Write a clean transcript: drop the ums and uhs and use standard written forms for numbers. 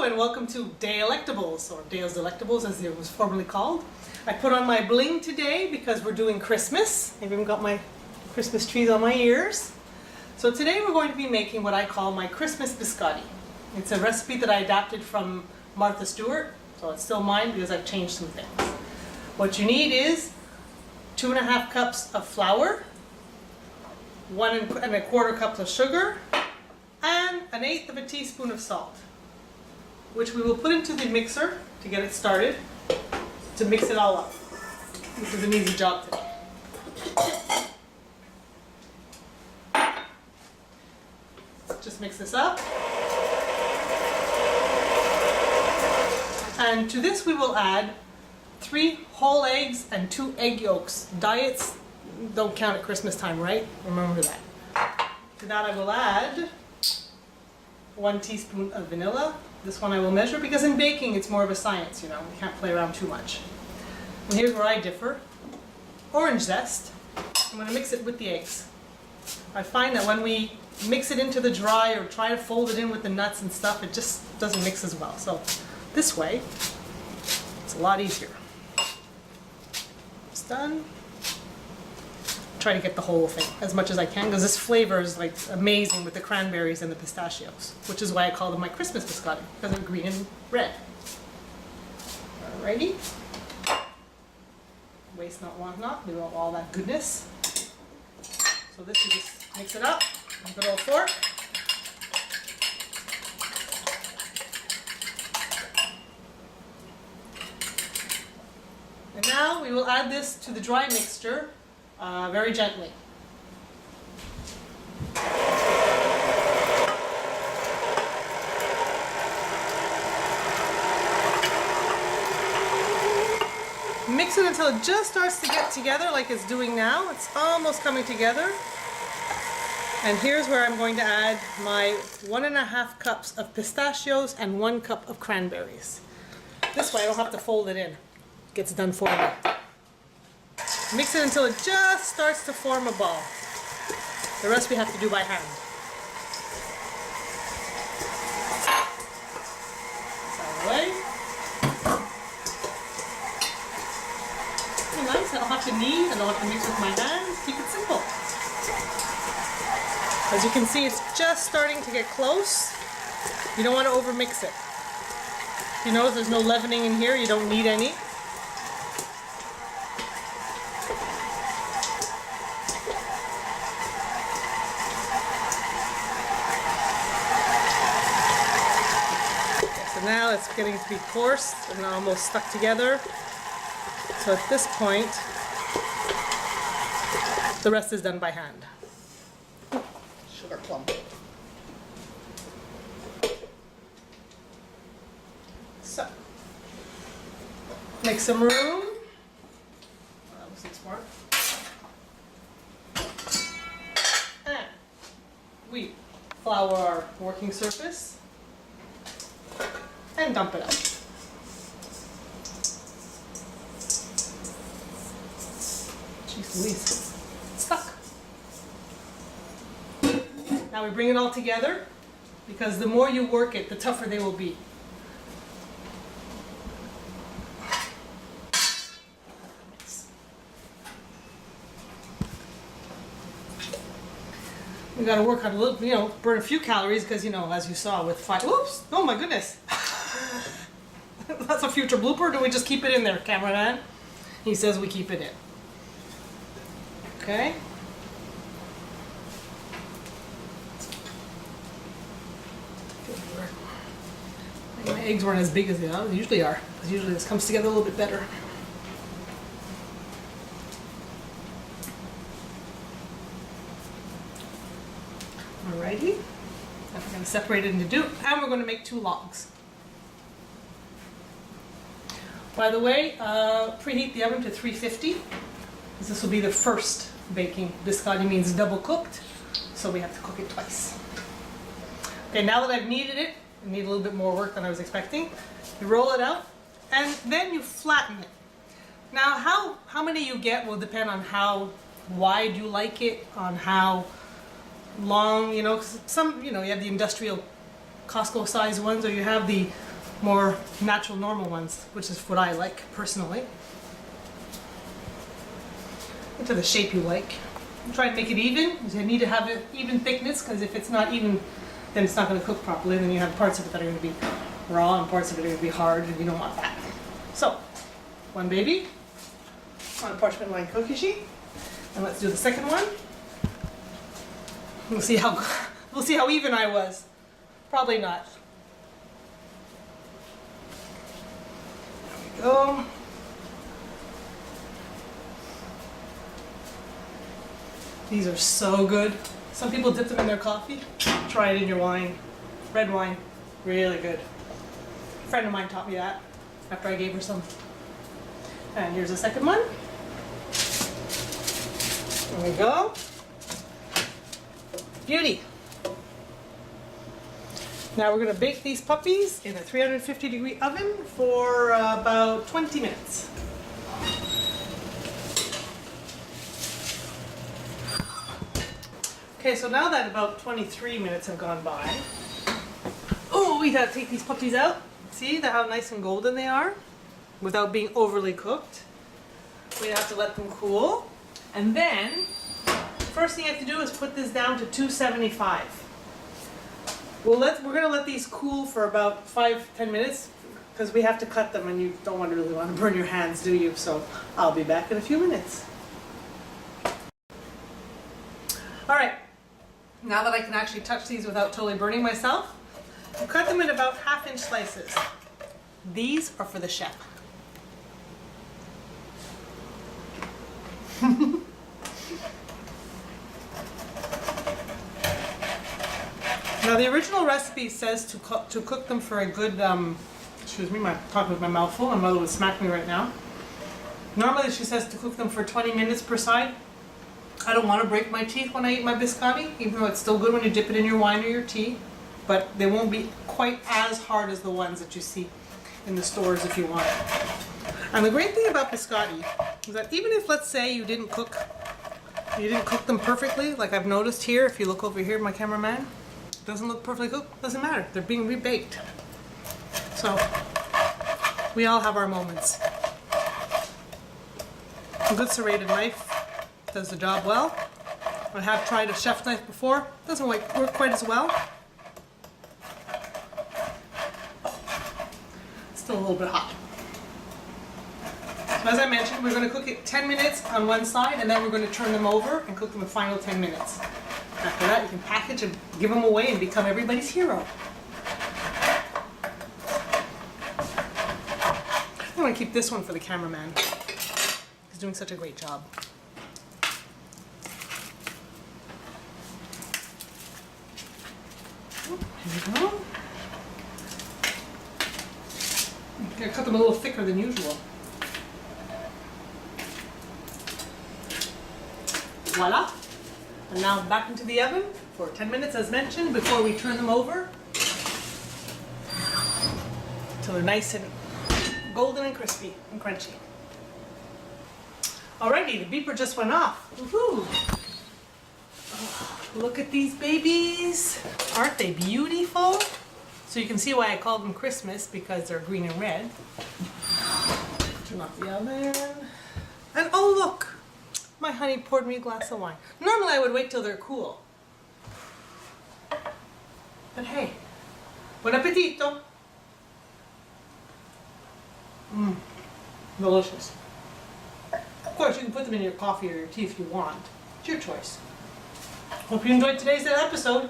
and welcome to Dalectables, or Dale's Delectables as it was formerly called. I put on my bling today because we're doing Christmas. I've even got my Christmas trees on my ears. So today we're going to be making what I call my Christmas Biscotti. It's a recipe that I adapted from Martha Stewart, so it's still mine because I've changed some things. What you need is 2.5 cups of flour, 1¼ cups of sugar, and 1/8 teaspoon of salt, which we will put into the mixer to get it started, to mix it all up, which is an easy job today. Just mix this up. And to this we will add 3 whole eggs and 2 egg yolks. Diets don't count at Christmas time, right? Remember that. To that I will add 1 teaspoon of vanilla. This one I will measure because in baking it's more of a science, you know, we can't play around too much. And here's where I differ. Orange zest. I'm going to mix it with the eggs. I find that when we mix it into the dry or try to fold it in with the nuts and stuff, it just doesn't mix as well. So this way, it's a lot easier. It's done. Try to get the whole thing as much as I can because this flavor is like amazing with the cranberries and the pistachios, which is why I call them my Christmas biscotti, because they're green and red. Alrighty. Waste not, want not. We want all that goodness. So this, you just mix it up with a good old fork. And now we will add this to the dry mixture very gently. Mix it until it just starts to get together like it's doing now. It's almost coming together. And here's where I'm going to add my 1½ cups of pistachios and 1 cup of cranberries. This way I don't have to fold it in. It gets done for me. Mix it until it just starts to form a ball. The rest we have to do by hand. That way. Nice, I don't have to knead, I don't have to mix with my hands. Keep it simple. As you can see, it's just starting to get close. You don't want to overmix it. You notice there's no leavening in here, you don't need any. So now it's getting to be coarse and almost stuck together. So at this point, the rest is done by hand. Sugar plum. So, make some room. That was smart. And we flour our working surface and dump it out. Jeez Louise, it's stuck. Now we bring it all together because the more you work it, the tougher they will be. We got to work on a little, you know, burn a few calories because, you know, as you saw with 5. Oops! Oh my goodness! That's a future blooper. Do we just keep it in there, cameraman? He says we keep it in. Okay. My eggs weren't as big as they usually are, because usually this comes together a little bit better. Alrighty. Now we're going to separate it into 2, and we're going to make 2 logs. By the way, preheat the oven to 350, because this will be the first baking. Biscotti means double cooked, so we have to cook it twice. Okay, now that I've kneaded it, I need a little bit more work than I was expecting. You roll it out, and then you flatten it. Now, how many you get will depend on how wide you like it, on how long, you know, 'cause some, you know, you have the industrial Costco size ones, or you have the more natural, normal ones, which is what I like personally. Into the shape you like. Try and make it even. You need to have an even thickness, because if it's not even, then it's not going to cook properly. Then you have parts of it that are going to be raw and parts of it are going to be hard, and you don't want that. So, one baby on a parchment lined cookie sheet, and let's do the second one. We'll see how even I was. Probably not. There we go. These are so good. Some people dip them in their coffee. Try it in your wine. Red wine. Really good. A friend of mine taught me that after I gave her some. And here's the second one. There we go. Beauty. Now we're going to bake these puppies in a 350-degree oven for about 20 minutes. Okay, so now that about 23 minutes have gone by, oh, we gotta take these puppies out. See how nice and golden they are without being overly cooked. We have to let them cool. And then, first thing you have to do is put this down to 275. We're gonna let these cool for about 5-10 minutes because we have to cut them, and you don't really want to burn your hands, do you? So I'll be back in a few minutes. All right. Now that I can actually touch these without totally burning myself, I'll cut them in about 1/2-inch slices. These are for the chef. Now the original recipe says to cook them for a good, excuse me, I'm talking with my mouth full, my mother would smack me right now. Normally she says to cook them for 20 minutes per side. I don't want to break my teeth when I eat my biscotti, even though it's still good when you dip it in your wine or your tea, but they won't be quite as hard as the ones that you see in the stores if you want. And the great thing about biscotti is that even if, let's say, you didn't cook them perfectly, like I've noticed here, if you look over here, my cameraman, it doesn't look perfectly cooked, doesn't matter, they're being rebaked. So, we all have our moments. A good serrated knife does the job well. I have tried a chef knife before. Doesn't work quite as well. Still a little bit hot. So as I mentioned, we're going to cook it 10 minutes on one side, and then we're going to turn them over and cook them the final 10 minutes. After that, you can package and give them away and become everybody's hero. I'm going to keep this one for the cameraman. He's doing such a great job. Here we go. I'm going to cut them a little thicker than usual. Voila! And now back into the oven for 10 minutes as mentioned before we turn them over. Until they're nice and golden and crispy and crunchy. Alrighty, the beeper just went off. Woohoo! Oh, look at these babies. Aren't they beautiful? So you can see why I called them Christmas, because they're green and red. Turn off the oven. And oh look! My honey poured me a glass of wine. Normally I would wait till they're cool. But hey, buon appetito! Mmm, delicious. Of course, you can put them in your coffee or your tea if you want. It's your choice. Hope you enjoyed today's episode.